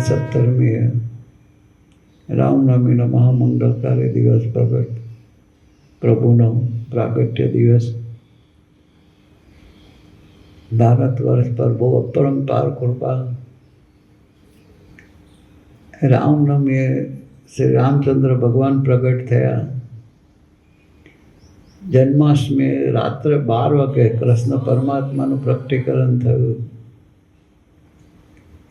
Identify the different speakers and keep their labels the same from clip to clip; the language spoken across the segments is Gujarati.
Speaker 1: 17મી રામનવમીનો મહામંગલકારી દિવસ, પ્રભુનો પ્રાગટ્ય દિવસ. ભારત વર્ષ પર બહુ અપરંપાર કૃપા. રામનવમીએ શ્રી રામચંદ્ર ભગવાન પ્રગટ થયા. જન્માષ્ટમી રાત્રે 12 વાગે કૃષ્ણ પરમાત્માનું પ્રગટીકરણ થયું.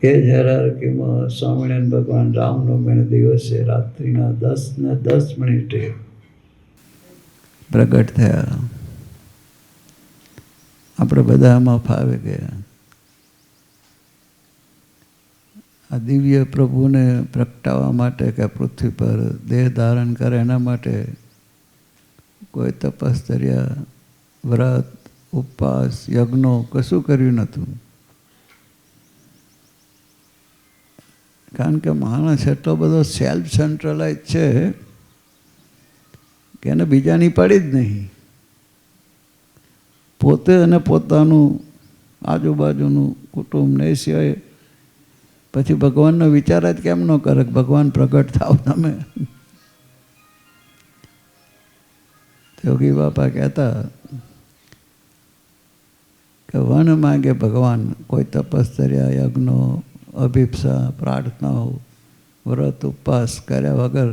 Speaker 1: એ જ હેરાર્કીમાં સ્વામિનારાયણ ભગવાન રામનવમીના દિવસે રાત્રિના 10:10 પ્રગટ થયા. આપણે બધા આમાં ફાવી ગયા. આ દિવ્ય પ્રભુને પ્રગટાવવા માટે કે પૃથ્વી પર દેહ ધારણ કરે એના માટે કોઈ તપશ્ચર્યા, વ્રત, ઉપવાસ, યજ્ઞો કશું કર્યું નહોતું. કારણ કે માણસ એટલો બધો સેલ્ફ સેન્ટ્રલાઇઝ છે કે એને બીજાની પડી જ નહીં. પોતે અને પોતાનું આજુબાજુનું કુટુંબ ને સિવાય પછી ભગવાનનો વિચાર જ કેમ ન કરે કે ભગવાન પ્રગટ થાવ તમે. યોગી બાપા કહેતા કે વન માગે ભગવાન, કોઈ તપશ્ચર્યા, યજ્ઞો, અભિપ્સા, પ્રાર્થનાઓ, વ્રત, ઉપવાસ કર્યા વગર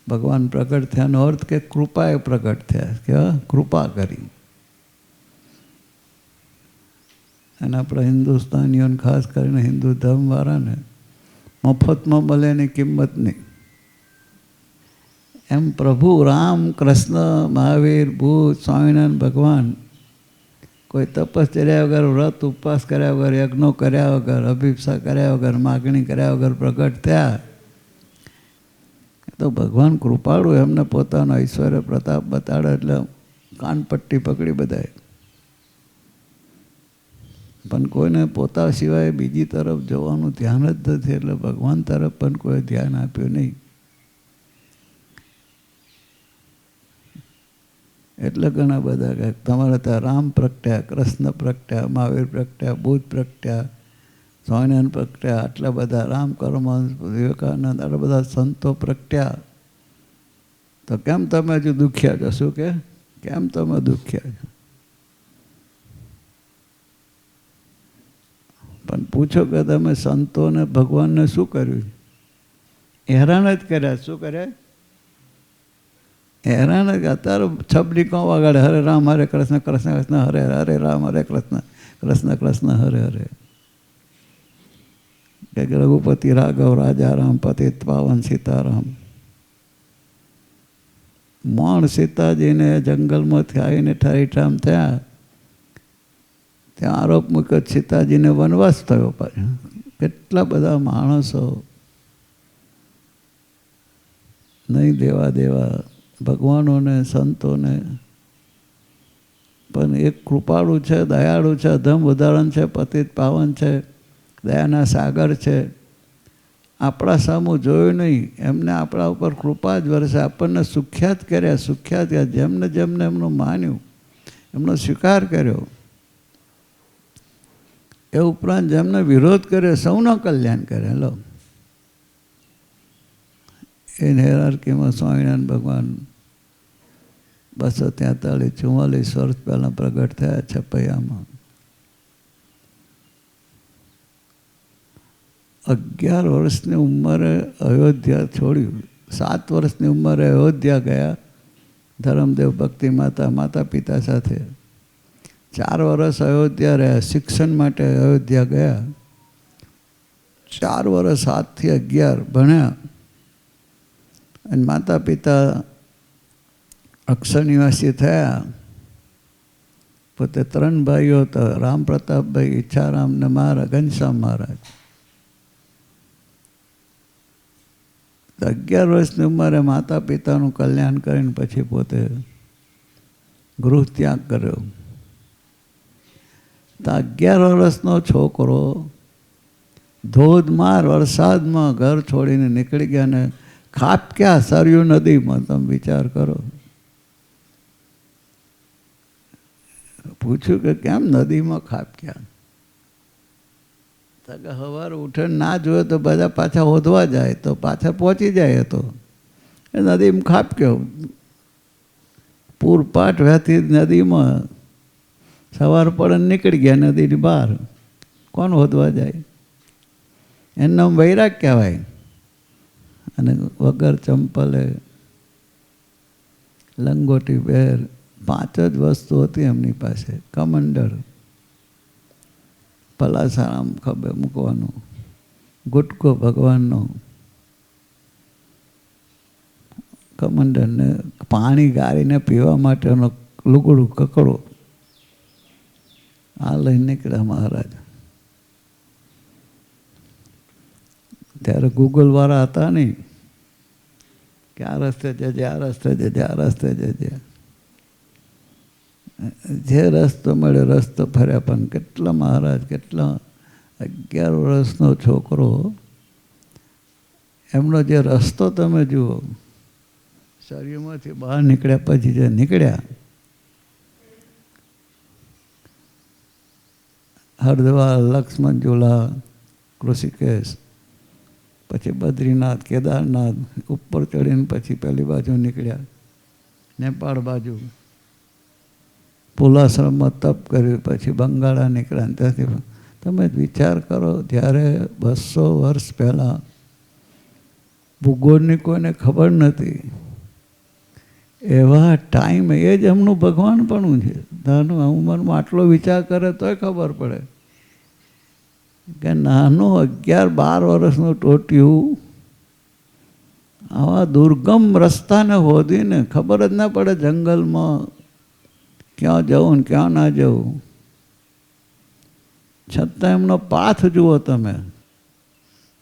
Speaker 1: ભગવાન પ્રગટ થયાનો અર્થ કે કૃપાએ પ્રગટ થયા, કે કૃપા કરી. અને આપણા હિન્દુસ્તાનીઓને ખાસ કરીને હિન્દુ ધર્મવાળાને મફતમાં મળે એની કિંમત નહીં. એમ પ્રભુ રામ, કૃષ્ણ, મહાવીર, બુદ્ધ, સ્વામિનારાયણ ભગવાન કોઈ તપશ્ચર્યા વગર, વ્રત ઉપવાસ કર્યા વગર, યજ્ઞો કર્યા વગર, અભિપ્સા કર્યા વગર, માગણી કર્યા વગર પ્રગટ થયા. તો ભગવાન કૃપાળુ, એમને પોતાનો ઐશ્વર્ય પ્રતાપ બતાડે એટલે કાનપટ્ટી પકડી બધાય. પણ કોઈને પોતા સિવાય બીજી તરફ જવાનું ધ્યાન જ નથી, એટલે ભગવાન તરફ પણ કોઈ ધ્યાન આપ્યું નહીં. એટલે ઘણા બધા કહે તમારે ત્યાં રામ પ્રગટ્યા, કૃષ્ણ પ્રગટ્યા, મહાવીર પ્રગટ્યા, બુદ્ધ પ્રગટ્યા, સ્વામિનારાયણ પ્રગટ્યા, આટલા બધા રામ, પરમહંસ, વિવેકાનંદ, આટલા બધા સંતો પ્રગટ્યા, તો કેમ તમે હજુ દુખ્યા છો? શું કે કેમ તમે દુખ્યા છો? પણ પૂછો કે તમે સંતોને ભગવાનને શું કર્યું? હેરાન જ કર્યા. શું કર્યા? હેરાન જ. અત્યારે છબડી કોણ વગાડે? હરે રામ હરે કૃષ્ણ, કૃષ્ણ કૃષ્ણ હરે હરે રામ, હરે કૃષ્ણ કૃષ્ણ કૃષ્ણ હરે હરે. કે રઘુપતિ રાઘવ રાજા રામ, પતિત પાવન સીતારામ. મોણ સીતાજીને જંગલમાંથી આવીને ઠરીઠામ થયા, ત્યાં આરોપ મૂક્યો સીતાજીને વનવાસ થયો. પાછો કેટલા બધા માણસો નહીં દેવા ભગવાનોને, સંતોને. પણ એક કૃપાળુ છે, દયાળુ છે, અધમ ઉદાહરણ છે, પતિત પાવન છે, દયાના સાગર છે. આપણા સામું જોયું નહીં, એમને આપણા ઉપર કૃપા જ વરસે. આપણને સુખ્યાત કર્યા, સુખ્યાત કર્યા. જેમને જેમને એમનું માન્યું, એમનો સ્વીકાર કર્યો. એ ઉપરાંત જેમને વિરોધ કર્યો સૌનો કલ્યાણ કરે. લો એ હેરાર્કીમાં સ્વામિનારાયણ ભગવાન 243-44 વર્ષ પહેલાં પ્રગટ થયા છપૈયામાં. 11 વર્ષની ઉંમરે અયોધ્યા છોડ્યું. 7 વર્ષની ઉંમરે અયોધ્યા ગયા ધરમદેવ ભક્તિ માતા પિતા સાથે. 4 વર્ષ અયોધ્યા રહ્યા, શિક્ષણ માટે અયોધ્યા ગયા. 4 વર્ષ 7 થી 11 ભણ્યા. અને માતા પિતા અક્ષર નિવાસી થયા. પોતે 3 ભાઈઓ હતા, રામ પ્રતાપભાઈ, ઈચ્છારામ ને ઘનશ્યામ મહારાજ. 11 વર્ષની ઉંમરે માતા પિતાનું કલ્યાણ કરીને પછી પોતે ગૃહ ત્યાગ કર્યો. તો 11 વર્ષનો છોકરો ધોધમાર વરસાદમાં ઘર છોડીને નીકળી ગયા ને ખાબક્યા સરયુ નદીમાં. તમે વિચાર કરો. પૂછ્યું કે કેમ નદીમાં ખાબક્યા? કે સવારે ઉઠે ના જોયે તો બધા પાછા હોદવા જાય તો પાછા પહોંચી જાય. તો એ નદીમાં ખાબક્યો, પૂરપાટ વહેતી નદીમાં સવાર પડે નીકળી ગયા નદીની બહાર. કોણ હોદવા જાય? એનું નામ વૈરાગ કહેવાય. અને વગર ચંપલે લંગોટી પહેર 5 જ વસ્તુ હતી એમની પાસે. કમંડળ, પલાસારામ ખભે મૂકવાનું, ગુટકો ભગવાનનો, કમંડળને પાણી ગાળીને પીવા માટેનો લુગડું કકડો આ લઈને નીકળ્યા મહારાજ. ત્યારે ગૂગલવાળા હતા નહીં કે આ રસ્તે જજે, આ રસ્તે જજે, આ રસ્તે જજે. જે રસ્તો મળે રસ્તો ફર્યા. પણ કેટલા મહારાજ, કેટલા 11 વર્ષનો છોકરો, એમનો જે રસ્તો તમે જુઓ, શરીરમાંથી બહાર નીકળ્યા પછી જે નીકળ્યા, હરિદ્વાર, લક્ષ્મણ ઝૂલા, ઋષિકેશ, પછી બદ્રીનાથ, કેદારનાથ, ઉપર ચડીને પછી પેલી બાજુ નીકળ્યા નેપાળ બાજુ, પુલાશ્રમમાં તપ કર્યું, પછી બંગાળા નીકળ્યા. ત્યાંથી તમે વિચાર કરો, જ્યારે 200 વર્ષ પહેલાં ભૂગોળની કોઈને ખબર નથી, એવા ટાઈમ એ જ એમનું ભગવાનપણું છે. નાનું ઉંમરમાં આટલો વિચાર કરે તોય ખબર પડે કે નાનું 11-12 વર્ષનું ટોટિયું આવા દુર્ગમ રસ્તાને હોદીને ખબર જ ના પડે જંગલમાં ક્યાં જવું ને ક્યાં ના જવું. છતાં એમનો પાથ જુઓ તમે,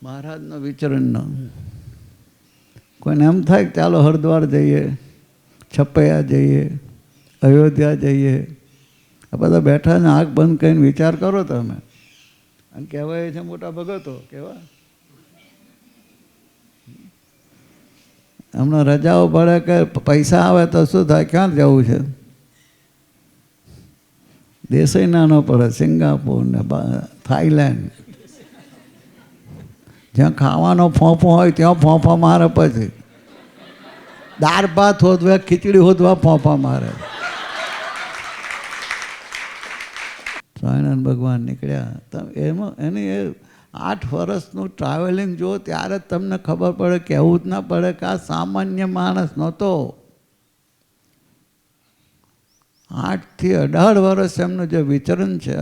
Speaker 1: મહારાજનો વિચરણનો. કોઈને એમ થાય કે ચાલો હરિદ્વાર જઈએ, છપૈયા જઈએ, અયોધ્યા જઈએ. આ બધા બેઠા ને આંખ બંધ કરીને વિચાર કરો તમે. અને કહેવાય છે મોટા ભગતો કેવા, હમણાં રજાઓ પડે કે પૈસા આવે તો શું થાય, ક્યાં જવું છે? દેશે નાનો પડે, સિંગાપુર ને થાઈલેન્ડ, જ્યાં ખાવાનો ફોંફો હોય ત્યાં ફોંફા મારે. પછી દાળ ભાત હોદવા, ખીચડી હોદવા ફોંફા મારે. સ્વામિનારાયણ ભગવાન નીકળ્યા. એમાં એની 8 વર્ષનું ટ્રાવેલિંગ જો, ત્યારે તમને ખબર પડે, કહેવું જ ના પડે કે આ સામાન્ય માણસ નહોતો. 8 થી 18 વર્ષ એમનું જે વિચરણ છે,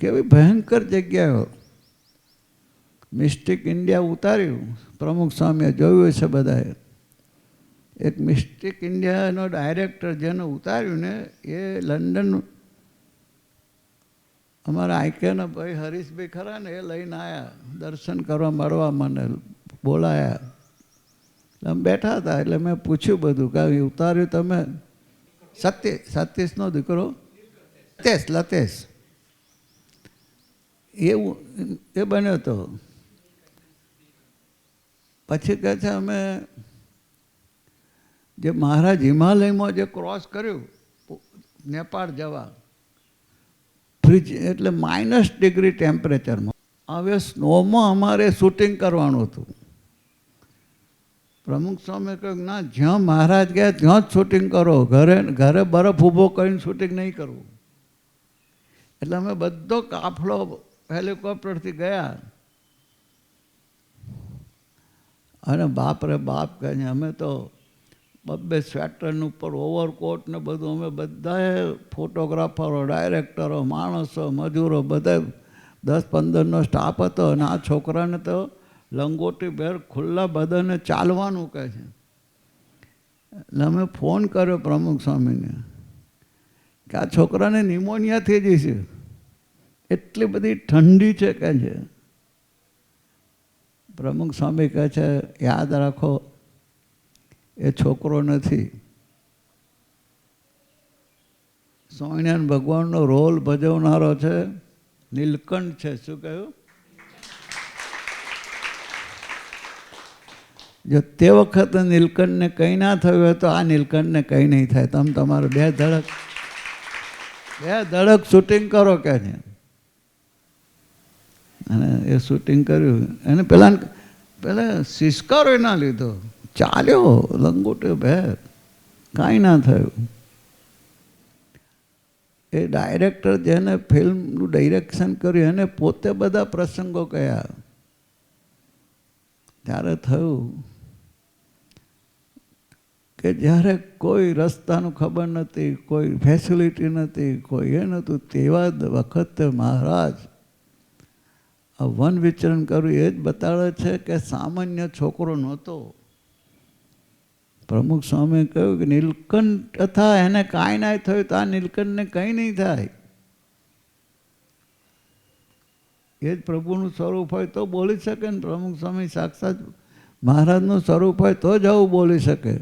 Speaker 1: કેવી ભયંકર જગ્યાઓ. મિસ્ટિક ઇન્ડિયા ઉતાર્યું, પ્રમુખ સ્વામીએ જોયું છે બધાએ. એક મિસ્ટિક ઇન્ડિયાનો ડાયરેક્ટર જેને ઉતાર્યું ને, એ લંડન અમારા આઈકેના ભાઈ હરીશભાઈ ખરા ને, એ લઈને આવ્યા દર્શન કરવા, મળવા મને બોલાયા. અમે બેઠા હતા એટલે મેં પૂછ્યું બધું કે ઉતાર્યું તમે? સતીશનો દીકરો લતેશ એ બન્યો હતો. પછી કહે છે અમે જે મહારાજ હિમાલયમાં જે ક્રોસ કર્યું નેપાળ જવા, ફ્રીજ એટલે -ડિગ્રી ટેમ્પરેચરમાં, હવે સ્નોમાં અમારે શૂટિંગ કરવાનું હતું. પ્રમુખ સ્વામી કહ્યું ના, જ્યાં મહારાજ ગયા ત્યાં જ શૂટિંગ કરો, ઘરે બરફ ઊભો કરીને શૂટિંગ નહીં કરવું. એટલે અમે બધો કાફલો હેલિકોપ્ટરથી ગયા. અને બાપ રે બાપ કહે, અમે તો 2 સ્વેટરનું ઉપર ઓવરકોટ ને બધું, અમે બધાએ ફોટોગ્રાફરો, ડાયરેક્ટરો, માણસો, મજૂરો, બધા 10-15નો સ્ટાફ હતો. અને આ છોકરાને તો લંગોટી બેર ખુલ્લા બદને ચાલવાનું કહે છે. એટલે અમે ફોન કર્યો પ્રમુખ સ્વામીને કે આ છોકરાને નિમોનિયા થઈ જશે, એટલી બધી ઠંડી છે કહે છે. પ્રમુખ સ્વામી કહે છે યાદ રાખો, એ છોકરો નથી, સ્વામિનારાયણ ભગવાનનો રોલ ભજવનારો છે, નીલકંઠ છે. શું કહ્યું? જો તે વખતે નીલકંઠને કંઈ ના થયું હોય તો આ નીલકંઠને કંઈ નહીં થાય. તમે તમારે 2 ધડક શૂટિંગ કરો કે છે. અને એ શૂટિંગ કર્યું. એને પહેલાં સિસ્કારો ના લીધો, ચાલ્યો લંગોટે ભેર, કાંઈ ના થયું. એ ડાયરેક્ટર જેને ફિલ્મનું ડાયરેક્શન કર્યું એને પોતે બધા પ્રસંગો કહ્યા. ત્યારે થયું કે જ્યારે કોઈ રસ્તાનું ખબર નથી, કોઈ ફેસિલિટી નથી, કોઈ એ નહોતું, તેવા વખતે મહારાજ આ વન વિચરણ કર્યું. એ જ બતાવે છે કે સામાન્ય છોકરો નહોતો. પ્રમુખ સ્વામીએ કહ્યું કે નીલકંઠ હતા, એને કાંઈ ના થયું તો આ નીલકંઠને કંઈ નહીં થાય. એ જ પ્રભુનું સ્વરૂપ હોય તો બોલી શકે ને. પ્રમુખ સ્વામી સાક્ષાત મહારાજનું સ્વરૂપ હોય તો જ આવું બોલી શકે.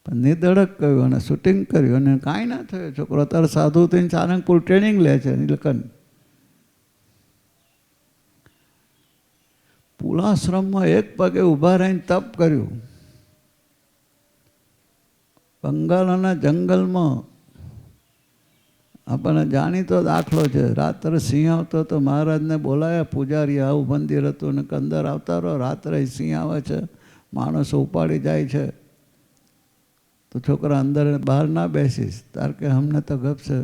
Speaker 1: પણ નિધડક કહ્યું અને શૂટિંગ કર્યું અને કાંઈ ના થયું. છોકરો અત્યારે સાધુ થઈને સારંગપુર ટ્રેનિંગ લે છે. નીલકંઠ પુલાશ્રમમાં એક પગે ઊભા રહીને તપ કર્યું. બંગાળના જંગલમાં આપણને જાણીતો દાખલો છે. રાત્રે સિંહ આવતો તો મહારાજને બોલાયા, પૂજારી આવું મંદિર હતું ને અંદર આવતા રહો, રાત્રે સિંહ આવે છે, માણસો ઉપાડી જાય છે. तो छोकरा अंदर बाहर ना बैसीस, तार के हमने तो गप से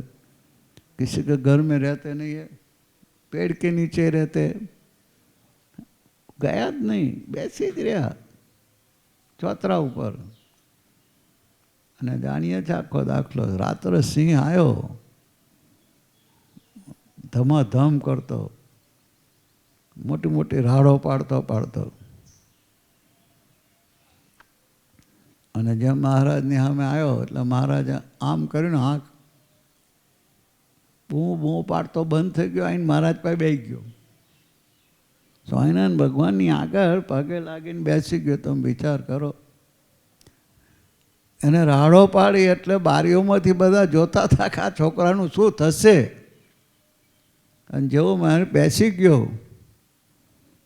Speaker 1: किसी के घर में रहते नहीं है, पेड़ के नीचे रहते, गया ज नहीं, बेसी ज रहा चौतरा ऊपर. અને જાણીએ છે આખો દાખલો. રાત્રે સિંહ આવ્યો, ધમાધમ કરતો, મોટી મોટી રાડો પાડતો પાડતો. અને જેમ મહારાજની સામે આવ્યો એટલે મહારાજે આમ કર્યું ને આંખ બૂ પાડતો બંધ થઈ ગયો. આઈને મહારાજ પાસે બેસી ગયો. સ્વામિનારાયણ ભગવાનની આગળ પગે લાગીને બેસી ગયો. તમે વિચાર કરો. એને રાડો પાડી એટલે બારીઓમાંથી બધા જોતા હતા કે આ છોકરાનું શું થશે. અને જેવો મારે બેસી ગયો,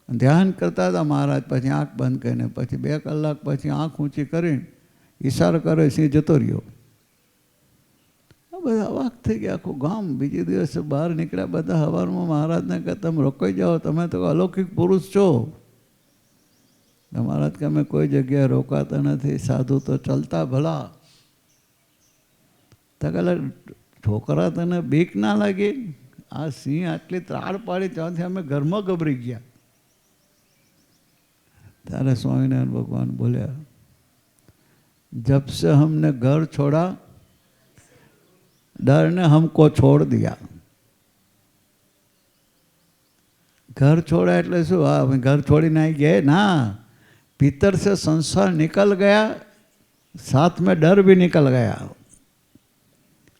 Speaker 1: ધ્યાન કરતા હતા મહારાજ, પછી આંખ બંધ કરીને પછી 2 કલાક પછી આંખ ઊંચી કરીને ઈશારો કરે, સિંહ જતો રહ્યો. બધા અવાક થઈ ગયા, આખું ગામ. બીજે દિવસે બહાર નીકળ્યા બધા સવારમાં મહારાજને કહે તમે રોકાઈ જાઓ, તમે તો અલૌકિક પુરુષ છો. મહારાજ કે અમે કોઈ જગ્યાએ રોકાતા નથી, સાધુ તો ચાલતા ભલા. તો કહે છોકરા તને બીક ના લાગી? આ સિંહ આટલી ત્રાડ પાડી ત્યાંથી અમે ઘરમાં ગભરી ગયા. ત્યારે સ્વામિનારાયણ ભગવાન બોલ્યા, जब से हमने घर छोड़ा डर ने हमको छोड़ दिया. घर छोड़ा એટલે શું? હા, घर छोड़ीને આવી गए ना, भीतर से संसार निकल गया, साथ में डर भी निकल गया.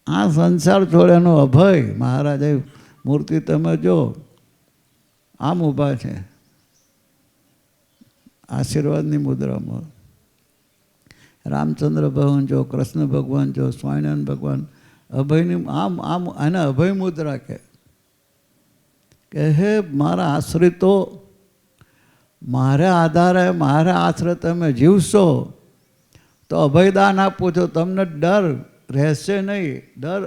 Speaker 1: આ સંસાર છોડ્યાનો અભય મહારાજે મૂર્તિ તમે જો આમ ઊભા છે આશીર્વાદની મુદ્રામાં. રામચંદ્ર ભગવાન જો, કૃષ્ણ ભગવાન જો, સ્વામિનારાયણ ભગવાન અભયની આમ આમ એને અભય મુદ્રા કે હે મારા આશ્રિતો, મારા આધારે મારા આશ્રય તમે જીવશો તો અભયદાન આપું છું. તમને ડર રહેશે નહીં. ડર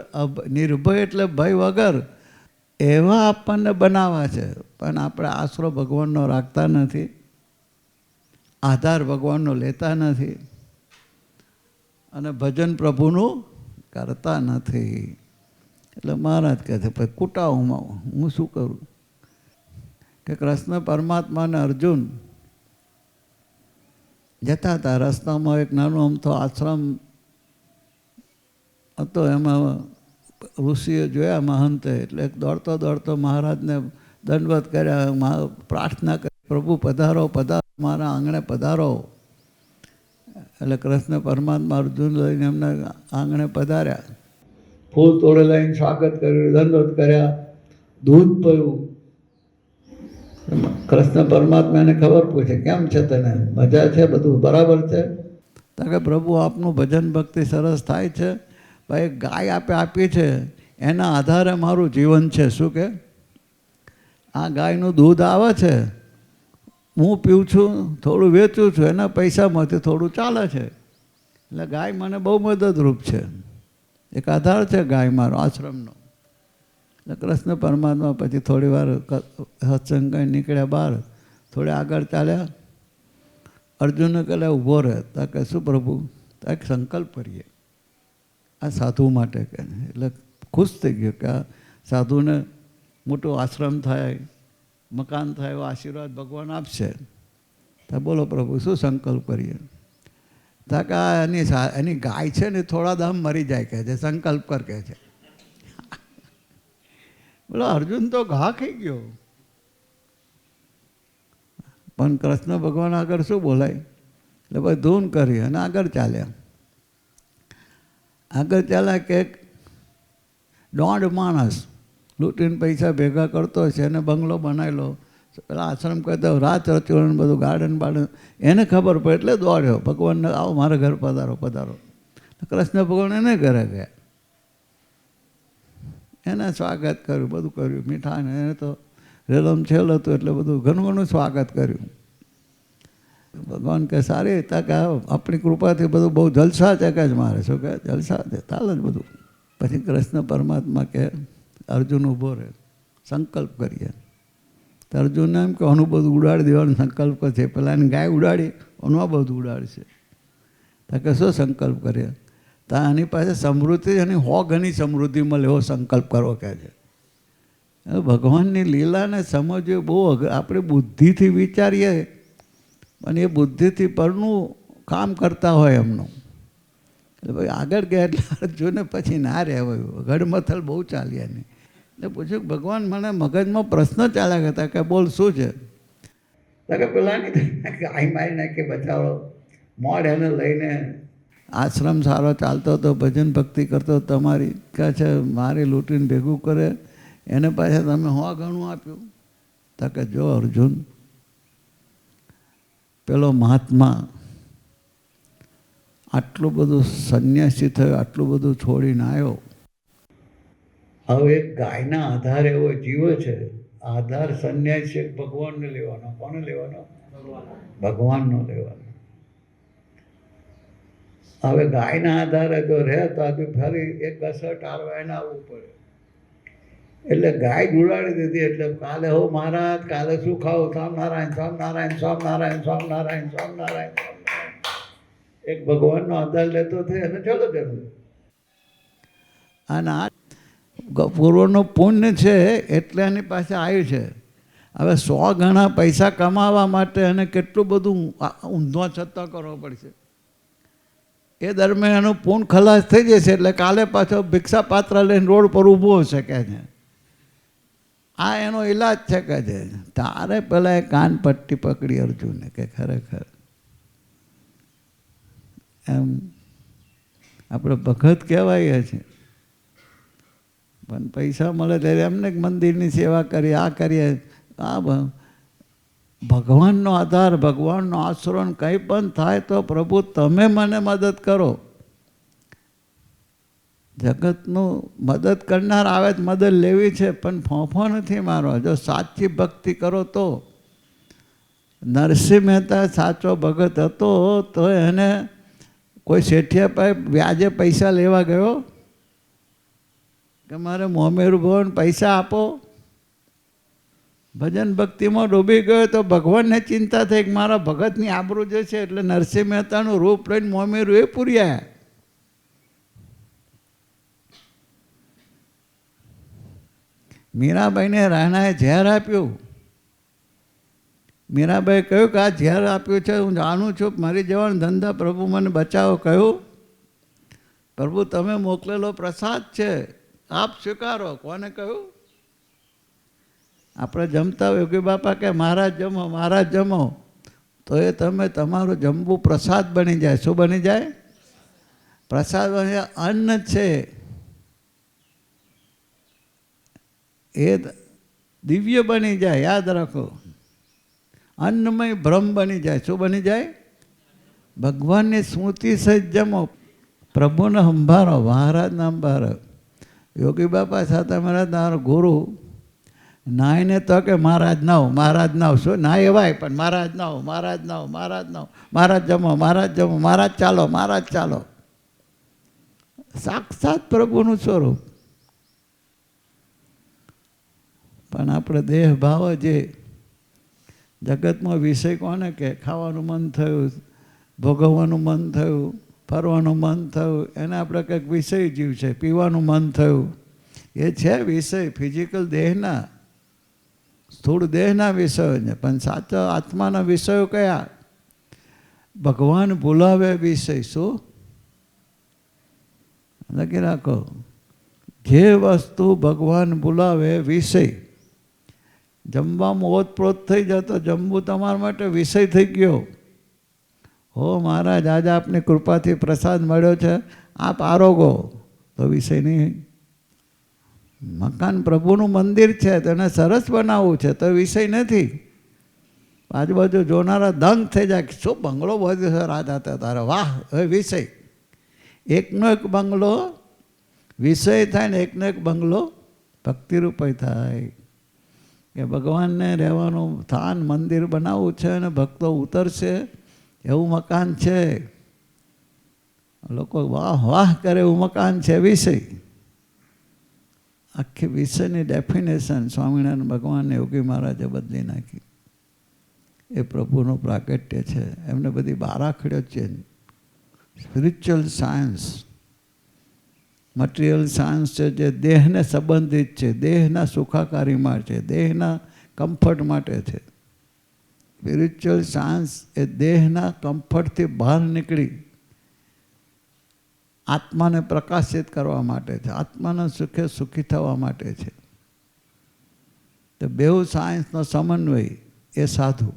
Speaker 1: નિર્ભય એટલે ભય વગર એવા આપણને બનાવવા છે. પણ આપણે આશરો ભગવાનનો રાખતા નથી, આધાર ભગવાનનો લેતા નથી અને ભજન પ્રભુનું કરતા નથી. એટલે મહારાજ કહે છે ભાઈ કુટાવમાં હું શું કરું? કે કૃષ્ણ પરમાત્મા અને અર્જુન જતા હતા. રસ્તામાં એક નાનો અમથો આશ્રમ હતો, એમાં ઋષિએ જોયા મહંતે. એટલે દોડતો દોડતો મહારાજને દંડવત કર્યા, પ્રાર્થના કરી, પ્રભુ પધારો પધારો, મારા આંગણે પધારો. એટલે કૃષ્ણ પરમાત્મા અર્જુન લઈને એમને આંગણે પધાર્યા, ફૂલ તોડે લઈને સ્વાગત કર્યું, દંડવત કર્યા, દૂધ પીવું. કૃષ્ણ પરમાત્મા એને ખબર પૂછે કેમ છે તને, મજા છે, બધું બરાબર છે? તો કે પ્રભુ આપનું ભજન ભક્તિ સરસ થાય છે. ભાઈ ગાય આપી છે, એના આધારે મારું જીવન છે. શું કે આ ગાયનું દૂધ આવે છે, હું પીઉં છું, થોડું વેચું છું, એના પૈસામાંથી થોડું ચાલે છે. એટલે ગાય મને બહુ મદદરૂપ છે, એક આધાર છે ગાય મારો આશ્રમનો. એટલે કૃષ્ણ પરમાત્મા પછી થોડી વાર સત્સંગ કરી નીકળ્યા બહાર, થોડે આગળ ચાલ્યા. અર્જુનને કહે ઊભો રહે. તા કે શું પ્રભુ? તા એક સંકલ્પ કરીએ આ સાધુ માટે કે. એટલે ખુશ થઈ ગયો કે આ સાધુને મોટો આશ્રમ થાય, મકાન થાય એવો આશીર્વાદ ભગવાન આપશે. તા બોલો પ્રભુ શું સંકલ્પ કરીએ? તા કે એની ગાય છે ને થોડા દામ મરી જાય કે છે, સંકલ્પ કર કે છે. બોલો અર્જુન તો ઘા ખાઈ ગયો. પણ કૃષ્ણ ભગવાન આગળ શું બોલાય? એટલે ભાઈ ધૂન કરી અને આગળ ચાલ્યા. આગળ ચાલ્યા કે દોઢ માણસ લૂંટીને પૈસા ભેગા કરતો છે, એને બંગલો બનાવેલો, પેલા આશ્રમ કહેતો રાત રચવાનું બધું ગાર્ડન બાર્ડન, એને ખબર પડે એટલે દોડ્યો ભગવાનને, આવો મારા ઘર પધારો પધારો. કૃષ્ણ ભગવાન એને ઘરે ગયા, એને સ્વાગત કર્યું, બધું કર્યું, મીઠા ને એને તો રેલમ છેલ હતું એટલે બધું ઘણું ઘણું સ્વાગત કર્યું. ભગવાન કે સારી તા કે આપણી કૃપાથી બધું બહુ જલસા છે કે જ મારે શું કહે જલસા છે ચાલે જ બધું. પછી કૃષ્ણ પરમાત્મા કે અર્જુન ઊભો રહે, સંકલ્પ કરીએ. તો અર્જુનને એમ કે આનું બધું ઉડાડી દેવાનો સંકલ્પ છે, પેલા એની ગાય ઉડાડી આનું આ બધું ઉડાડશે. તો કે શું સંકલ્પ કરીએ? તો આની પાસે સમૃદ્ધિ અને 100 ગણી સમૃદ્ધિ મળે એવો સંકલ્પ કરવો કહે છે. ભગવાનની લીલાને સમજવું બહુ આપણે બુદ્ધિથી વિચારીએ અને એ બુદ્ધિથી પરનું કામ કરતા હોય એમનું. એટલે ભાઈ આગળ ગયા એટલે અર્જુને પછી ના રહેવાયું, ગડમથલ બહુ ચાલ્યા નહીં. એટલે પૂછ્યું ભગવાન મને મગજમાં પ્રશ્ન ચાલ્યા કરતા કે બોલ શું છે? કે પેલા નહીં આઈ મારી નાખી બચાવો મોડ એને લઈને આશ્રમ સારો ચાલતો હતો, ભજન ભક્તિ કરતો, તમારી કહે છે મારી લૂંટીને ભેગું કરે એને પાછા તમે 100 ગણું આપ્યું. તો કે જો અર્જુન પેલો મહાત્મા આટલું બધું સંન્યાસી થયો, આટલું બધું છોડીને આવ્યો, હવે એક ગાયના આધારે એવો જીવો છે. આધાર સંન્યાસી ભગવાનને લેવાનો. કોને લેવાનો? ભગવાનનો લેવાનો. હવે ગાયના આધારે જો રહે તો આજે ફરી એક અસર ટાળવા એને આવવું પડે. એટલે ગાય ઉડાડી દીધી. એટલે કાલે હો મહારાજ કાલે શું ખાવ? સ્વામિનારાયણ સ્વામિનારાયણ સ્વામિનારાયણ સ્વામિનારાયણ સ્વામિનારાયણ. એક ભગવાનનો આધાર લેતો થઈ અને ચલો જરૂર. અને આ પૂર્વનું પુણ્ય છે એટલે એની પાસે આવ્યું છે. હવે 100 ગણા પૈસા કમાવા માટે એને કેટલું બધું ઊંધો છતાં કરવો પડશે. એ દરમિયાન એનું પૂન ખલાસ થઈ જશે એટલે કાલે પાછો ભિક્ષા પાત્ર લઈને રોડ પર ઊભો શકે છે. આ એનો ઈલાજ છે કે છે. તારે પેલા એ કાન પટ્ટી પકડી અર્જુને કે ખરેખર એમ આપણે ભગત કહેવાય છે, પણ પૈસા મળે ત્યારે એમને મંદિરની સેવા કરીએ, આ કરીએ. આ ભગવાનનો આધાર, ભગવાનનો આશ્રમ કંઈ પણ થાય તો પ્રભુ તમે મને મદદ કરો. જગતનું મદદ કરનાર આવે તો મદદ લેવી છે, પણ ફોફો નથી મારો. જો સાચી ભક્તિ કરો તો. નરસિંહ મહેતા સાચો ભગત હતો તો એને કોઈ શેઠિયા પાસે વ્યાજે પૈસા લેવા ગયો કે મારે મોમેરું ભવન પૈસા આપો. ભજન ભક્તિમાં ડૂબી ગયો તો ભગવાનને ચિંતા થઈ કે મારા ભગતની આબરૂ જશે, એટલે નરસિંહ મહેતાનું રૂપ લઈને મોમેરું એ પૂર્યા. મીરાબાઈને રાણાએ ઝેર આપ્યું. મીરાબાઈએ કહ્યું કે આ ઝેર આપ્યું છે હું જાણું છું, મારી જવાનો ધંધા, પ્રભુ મને બચાવો. કહ્યું પ્રભુ તમે મોકલેલો પ્રસાદ છે, આપ સ્વીકારો. કોને કહ્યું? આપણે જમતા યોગી બાપા કે મહારાજ જમો મહારાજ જમો, તો એ તમે તમારું જમવું પ્રસાદ બની જાય. શું બની જાય? પ્રસાદ બની જાય. અન્ન છે એ દિવ્ય બની જાય. યાદ રાખો, અન્નમય બ્રહ્મ બની જાય. શું બની જાય? ભગવાનની સ્મૃતિ સહિત જમો, પ્રભુને સંભાળો, મહારાજને સંભાળો. યોગી બાપા સાથે મહારાજ તારો ગુરુ નાઈને તો કે મહારાજ નાવ મહારાજ નાવ. શું ના એવાય પણ મહારાજ નાવ મહારાજ નાવ મહારાજ નાવ, મહારાજ જમો મહારાજ જમો, મહારાજ ચાલો મહારાજ ચાલો. સાક્ષાત પ્રભુનું સ્વરૂપ. પણ આપણે દેહ ભાવ જે જગતમાં વિષય કોને કે ખાવાનું મન થયું, ભોગવવાનું મન થયું, ફરવાનું મન થયું, એને આપણે કંઈક વિષય જીવ છે. પીવાનું મન થયું, એ છે વિષય ફિઝિકલ દેહના, સ્થૂળ દેહના વિષયો છે. પણ સાચા આત્માના વિષયો કયા? ભગવાન બોલાવે વિષય. શું લખી રાખો? જે વસ્તુ ભગવાન બોલાવે વિષય. જમવામાં ઓતપ્રોત થઈ જતો, જમવું તમારા માટે વિષય થઈ ગયો. હો મહારાજ, આજે આપની કૃપાથી પ્રસાદ મળ્યો છે, આપ આરોગો, તો વિષય નહીં. મકાન પ્રભુનું મંદિર છે, તેને સરસ બનાવવું છે, તો વિષય નથી. આજુબાજુ જોનારા દંગ થઈ જાય, શું બંગલો બધો છે રાત હતા તારે, વાહ, હવે વિષય. એકનો એક બંગલો વિષય થાય ને એકનો એક બંગલો ભક્તિરૂપય થાય. કે ભગવાનને રહેવાનું સ્થાન મંદિર બનાવવું છે અને ભક્તો ઉતરશે એવું મકાન છે. લોકો વાહ વાહ કરે એવું મકાન છે વિષય. આખી વિષયની ડેફિનેશન સ્વામિનારાયણ ભગવાનને યોગી મહારાજે બદલી નાખી. એ પ્રભુનું પ્રાગટ્ય છે. એમને બધી બારાખડ્યો છે. સ્પિરિચ્યુઅલ સાયન્સ, મટીરિયલ સાયન્સ છે જે દેહને સંબંધિત છે, દેહના સુખાકારી માટે, દેહના કમ્ફર્ટ માટે છે. સ્પિરિચ્યુઅલ સાયન્સ એ દેહના કમ્ફર્ટથી બહાર નીકળી આત્માને પ્રકાશિત કરવા માટે છે, આત્માના સુખે સુખી થવા માટે છે. તો બેઉ સાયન્સનો સમન્વય એ સાધુ.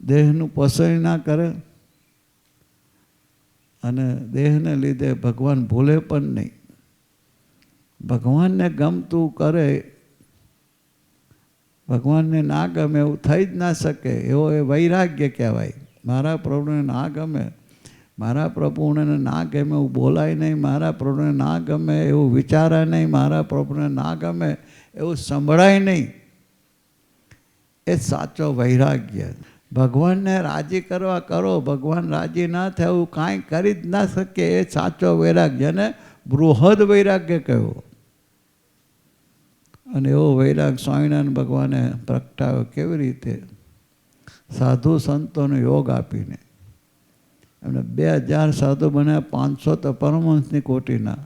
Speaker 1: દેહનું પોષણ ના કરે અને દેહને લીધે ભગવાન ભૂલે પણ નહીં. ભગવાનને ગમતું કરે, ભગવાનને ના ગમે એવું થઈ જ ના શકે. એવો એ વૈરાગ્ય કહેવાય. મારા પ્રભુને ના ગમે, મારા પ્રભુને ના ગમે એવું બોલાય નહીં, મારા પ્રભુને ના ગમે એવું વિચારાય નહીં, મારા પ્રભુને ના ગમે એવું સંભળાય નહીં. એ સાચો વૈરાગ્ય. ભગવાનને રાજી કરવા કરો, ભગવાન રાજી ના થાય એવું કાંઈ કરી જ ના શકે. એ સાચો વૈરાગ્ય, અને બૃહદ વૈરાગ્ય કહ્યો. અને એવો વૈરાગ સ્વામિનારાયણ ભગવાને પ્રગટાવ્યો. કેવી રીતે? સાધુ સંતોને યોગ આપીને. એમને 2000 સાધુ બન્યા, 500 તો પરમહંસની કોટીના.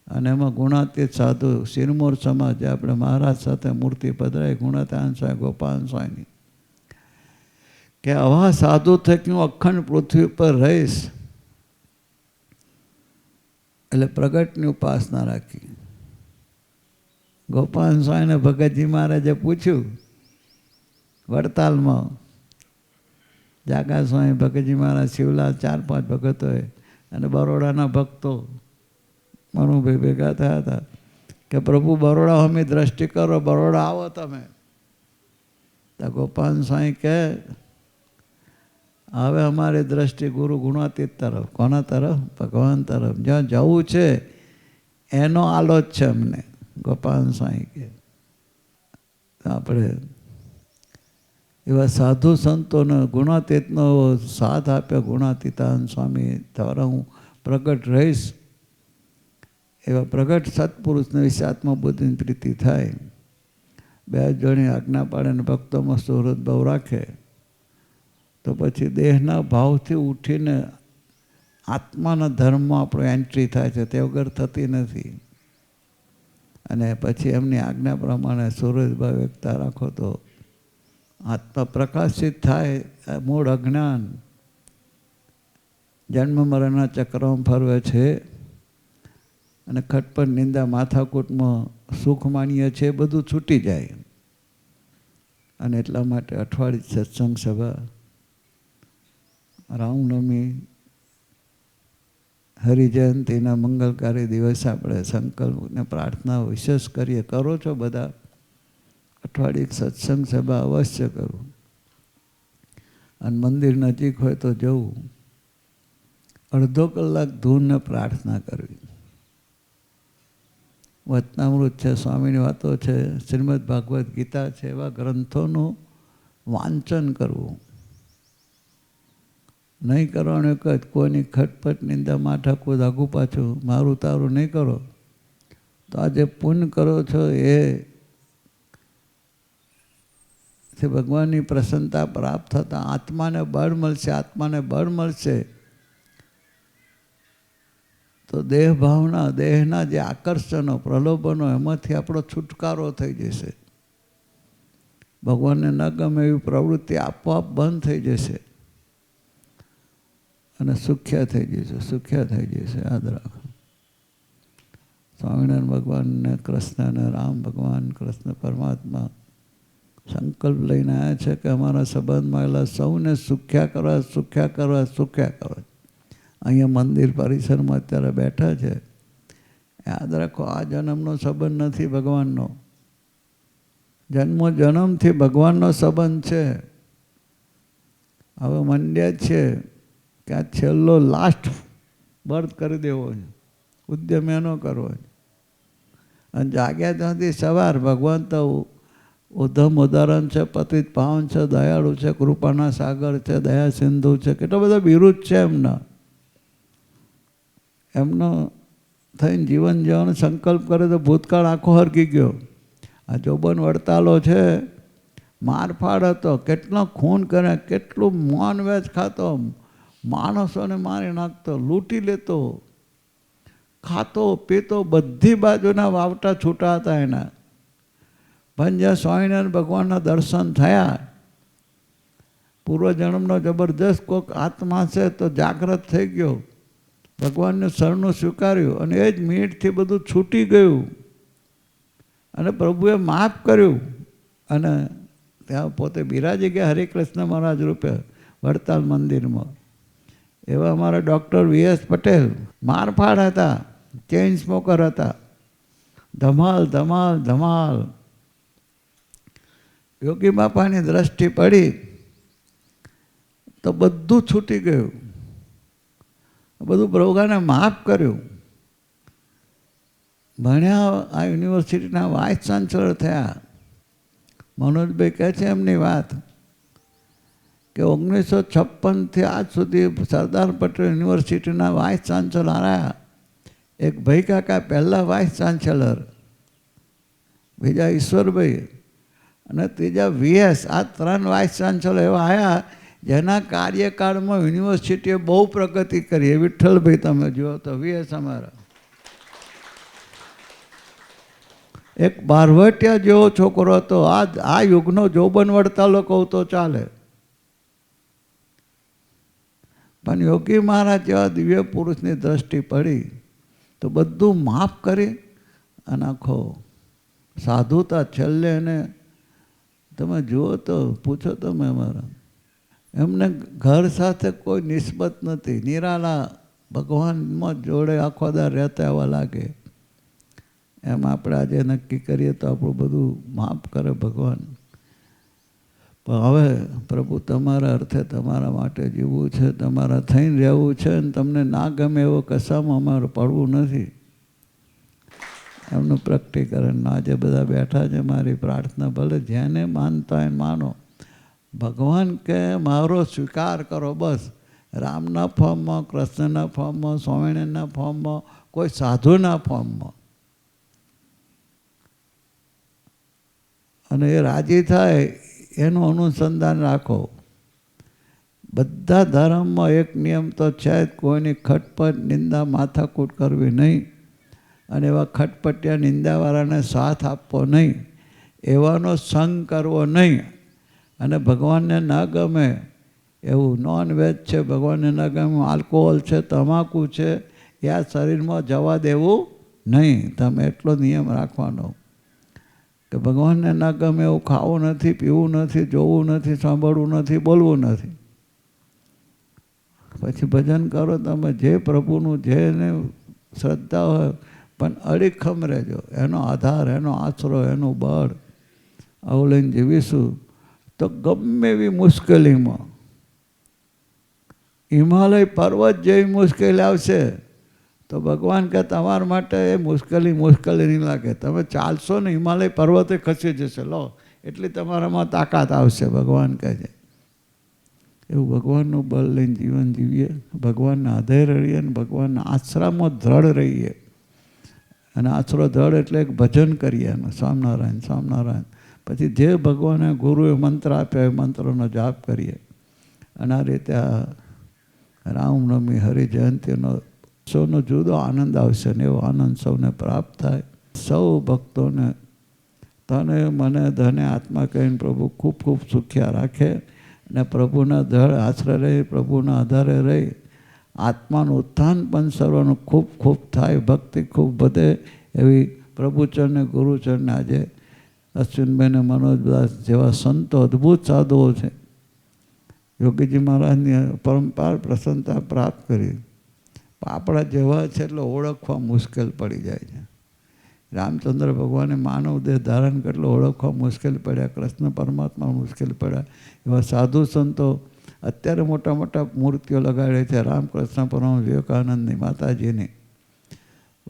Speaker 1: અને એમાં ગુણાતીત સાધુ શિરમોર સમાજ, આપણે મહારાજ સાથે મૂર્તિ પધરાઈ ગુણાતીત સ્વામી ગોપાલ સ્વામીની, કે આવા સાધુ થકી હું અખંડ પૃથ્વી પર રહીશ. એટલે પ્રગટની ઉપાસના રાખી. ગોપાલ સ્વામીને ભગતજી મહારાજે પૂછ્યું વડતાલમાં, જાગા સ્વામી, ભગતજી મહારાજ, શિવલાલ, 4-5 ભગતોએ અને બરોડાના ભક્તો મનુભાઈ ભેગા થયા હતા કે પ્રભુ બરોડા અમે દ્રષ્ટિ કરો, બરોડા આવો તમે. તો ગોપાલ સ્વામી કહે હવે અમારી દ્રષ્ટિ ગુરુ ગુણાતીત તરફ. કોના તરફ? ભગવાન તરફ. જ્યાં જવું છે એનો આલોચ છે અમને. ગોપાલ સ્વામી કે આપણે એવા સાધુ સંતોને ગુણાતીતનો સાથ આપ્યો. ગુણાતીતાન સ્વામી દ્વારા હું પ્રગટ રહીશ. એવા પ્રગટ સત્પુરુષને વિશે આત્મબુદ્ધિની પ્રીતિ થાય. 2 જણી આજ્ઞા પાડે ને ભક્તોમાં સુહૃદ ભાવ રાખે તો પછી દેહના ભાવથી ઉઠીને આત્માના ધર્મમાં આપણો એન્ટ્રી થાય છે. તે વગર થતી નથી. અને પછી એમની આજ્ઞા પ્રમાણે સુહૃદ ભાવ એકતા રાખો તો આત્મા પ્રકાશિત થાય. મૂળ અજ્ઞાન જન્મ મરણના ચક્રમાં ફરવે છે અને ખટપટ નિંદા માથાકૂટમાં સુખ માનીએ છે, બધું છૂટી જાય. અને એટલા માટે અઠવાડિયે સત્સંગ સભા, રામનવમી, હરિજયંતિના મંગલકારી દિવસે આપણે સંકલ્પને પ્રાર્થના વિશેષ કરીએ. કરો છો બધા? અઠવાડિયે સત્સંગ સભા અવશ્ય કરવું. અને મંદિર નજીક હોય તો જવું. અડધો કલાક ધૂનને પ્રાર્થના કરવી. વચનામૃત છે, સ્વામીની વાતો છે, શ્રીમદ ભાગવત ગીતા છે, એવા ગ્રંથોનું વાંચન કરવું. નહીં કરવાનું એક જ, કોઈની ખટપટ નિંદા માઠાકૂટ આગું પાછું મારું તારું નહીં કરો. તો આ જે પુણ્ય કરો છો એ ભગવાનની પ્રસન્નતા પ્રાપ્ત થતાં આત્માને બળ મળશે. આત્માને બળ મળશે તો દેહ ભાવના, દેહના જે આકર્ષણો, પ્રલોભનો, એમાંથી આપણો છુટકારો થઈ જશે. ભગવાનને ન ગમે એવી પ્રવૃત્તિ આપોઆપ બંધ થઈ જશે અને સુખ્યા થઈ જશે. સુખ્યા થઈ જશે. યાદ રાખો. સ્વામિનારાયણ ભગવાનને, કૃષ્ણને, રામ ભગવાન, કૃષ્ણ પરમાત્મા સંકલ્પ લઈને આવ્યા છે કે અમારા સંબંધમાં આવેલા સૌને સુખ્યા કરવા, સુખ્યા કરવા, સુખ્યા કરવા. અહીંયા મંદિર પરિસરમાં અત્યારે બેઠા છે. યાદ રાખો, આ જન્મનો સંબંધ નથી ભગવાનનો. જન્મથી ભગવાનનો સંબંધ છે. હવે મંડ્યા છે કે આ છેલ્લો લાસ્ટ બર્થ કરી દેવો છે. ઉદ્યમ એનો કરવો છે. અને જાગ્યા ત્યાંથી સવાર. ભગવાન તો ઉદ્ધમ ઉદાહરણ છે, પતિત પાવન છે, દયાળુ છે, કૃપાના સાગર છે, દયા સિંધુ છે. કેટલા બધા બિરુદ છે એમનો થઈને જીવન જીવવાનો સંકલ્પ કરે તો ભૂતકાળ આખો હરકી ગયો. આ જોબન વડતાલો છે, મારફાડ હતો, કેટલો ખૂન કરે, કેટલું મોન વેચ ખાતો, માણસોને મારી નાખતો, લૂંટી લેતો, ખાતો પીતો, બધી બાજુના વાવટા છૂટા હતા એના. પણ જ્યાં સ્વામિનારાયણ ભગવાનના દર્શન થયા, પૂર્વજન્મનો જબરદસ્ત કોઈક આત્મા છે તો જાગૃત થઈ ગયો, ભગવાનનું શરણું સ્વીકાર્યું અને એ જ મિનિટથી બધું છૂટી ગયું અને પ્રભુએ માફ કર્યું. અને ત્યાં પોતે બિરાજી ગયા હરિકૃષ્ણ મહારાજ રૂપે વડતાલ મંદિરમાં. એવા અમારા ડૉક્ટર વી.એસ. પટેલ મારફાડ હતા, ચેઇન સ્મોકર હતા. ધમાલ ધમાલ ધમાલ. યોગી બાપાની દ્રષ્ટિ પડી તો બધું છૂટી ગયું. બધું પ્રભુને માફ કર્યું. ભણ્યા, આ યુનિવર્સિટીના વાઇસ ચાન્સલર થયા. મનોજભાઈ કહે છે એમની વાત કે 1956થી આજ સુધી સરદાર પટેલ યુનિવર્સિટીના વાઇસ ચાન્સલર રહ્યા. એક ભાઈ કાકા પહેલાં વાઇસ ચાન્સલર, બીજા ઈશ્વરભાઈ અને ત્રીજા વી.એસ. આ 3 વાઇસ ચાન્સલર એવા આવ્યા જેના કાર્યકાળમાં યુનિવર્સિટીએ બહુ પ્રગતિ કરી. એ વિઠ્ઠલભાઈ તમે જુઓ તો વી.એસ. અમારા એક બારવટિયા જેવો છોકરો હતો. આ યુગનો જોબન વડતાલો કહું તો ચાલે. પણ યોગી મહારાજ જેવા દિવ્ય પુરુષની દ્રષ્ટિ પડી તો બધું માફ કરી અને આખો સાધુતા છેલ્લે એને તમે જુઓ તો પૂછો તમે અમારા. એમને ઘર સાથે કોઈ નિસ્બત નથી. નિરાલા ભગવાનમાં જોડે આખો દાર રહેતા એવા લાગે. એમ આપણે આજે નક્કી કરીએ તો આપણું બધું માફ કરે ભગવાન. પણ હવે પ્રભુ તમારા અર્થે તમારા માટે જીવવું છે, તમારા થઈને રહેવું છે અને તમને ના ગમે એવો કશામાં અમારે પડવું નથી. એમનું પ્રકટીકરણ આજે બધા બેઠા છે. મારી પ્રાર્થના ભલે જેને માનતા હોય માનો. ભગવાન કે મારો સ્વીકાર કરો બસ. રામના ફોર્મમાં, કૃષ્ણના ફોર્મમાં, સ્વામિનારાયણના ફોર્મમાં, કોઈ સાધુના ફોર્મમાં. અને એ રાજી થાય એનું અનુસંધાન રાખો. બધા ધર્મમાં એક નિયમ તો છે જ, કોઈની ખટપટ નિંદા માથાકૂટ કરવી નહીં અને એવા ખટપટિયા નિંદાવાળાને સાથ આપવો નહીં, એવાનો સંગ કરવો નહીં. અને ભગવાનને ન ગમે એવું નોનવેજ છે, ભગવાનને ન ગમે આલ્કોહોલ છે, તમાકુ છે, એ આ શરીરમાં જવા દેવું નહીં. તમે એટલો નિયમ રાખવાનો કે ભગવાનને ન ગમે એવું ખાવું નથી, પીવું નથી, જોવું નથી, સાંભળવું નથી, બોલવું નથી. પછી ભજન કરો તમે જે પ્રભુનું, જેને શ્રદ્ધા હોય, પણ અડીખમ રહેજો. એનો આધાર, એનો આશરો, એનું બળ આવું લઈને જીવીશું તો ગમે એવી મુશ્કેલીમાં, હિમાલય પર્વત જેવી મુશ્કેલી આવશે તો ભગવાન કે તમારા માટે એ મુશ્કેલી નહીં લાગે. તમે ચાલશો ને હિમાલય પર્વતે ખસી જશે. લો એટલી તમારામાં તાકાત આવશે. ભગવાન કહે છે એવું ભગવાનનું બળ લઈને જીવન જીવીએ, ભગવાનના આધેય રહીએ અને ભગવાનના આશ્રમમાં દ્રઢ રહીએ. અને આશરો ધડ એટલે એક ભજન કરીએ એનું, સ્વામિનારાયણ સ્વામિનારાયણ. પછી જે ભગવાને ગુરુએ મંત્ર આપ્યા એ મંત્રનો જાપ કરીએ. અને આ રીતે આ રામનવમી હરિજયંતિનો સૌનો જુદો આનંદ આવશે ને એવો આનંદ સૌને પ્રાપ્ત થાય. સૌ ભક્તોને તને મને ધને આત્મા કહીને પ્રભુ ખૂબ ખૂબ સુખ્યા રાખે અને પ્રભુના ધડ આશરે રહી, પ્રભુના આધારે રહી આત્માનું ઉત્થાન પણ સર્વનું ખૂબ ખૂબ થાય, ભક્તિ ખૂબ વધે એવી પ્રભુચરણને ગુરુચરણને આજે અશ્વિનભાઈને મનોજદાસ જેવા સંતો અદ્ભુત સાધુઓ છે, યોગીજી મહારાજની પરંપરા પ્રસન્નતા પ્રાપ્ત કરી. આપણા જેવા છે એટલે ઓળખવા મુશ્કેલ પડી જાય છે. રામચંદ્ર ભગવાને માનવ દેહ ધારણ કેટલો ઓળખવા મુશ્કેલ પડ્યા, કૃષ્ણ પરમાત્મા મુશ્કેલ પડ્યા. એવા સાધુ સંતો અત્યારે મોટા મોટા મૂર્તિઓ લગાડે છે, રામકૃષ્ણ પરમહંસ વિવેકાનંદની, માતાજીની.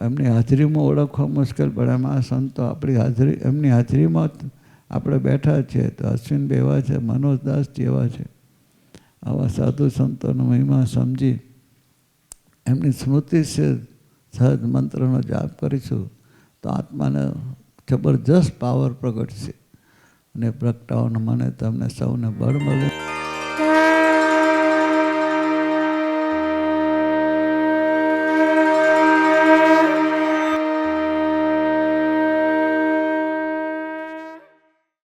Speaker 1: એમની હાજરીમાં ઓળખવા મુશ્કેલ પડે. એમ આ સંતો આપણી હાજરી, એમની હાજરીમાં આપણે બેઠા છીએ. તો અશ્વિનભાઈ એવા છે, મનોજદાસજી એવા છે. આવા સાધુ સંતોનો મહિમા સમજી એમની સ્મૃતિ છે સહજ મંત્રનો જાપ કરીશું તો આત્માને જબરજસ્ત પાવર પ્રગટશે અને પ્રગટાવાનો મને તમને સૌને બળ મળે.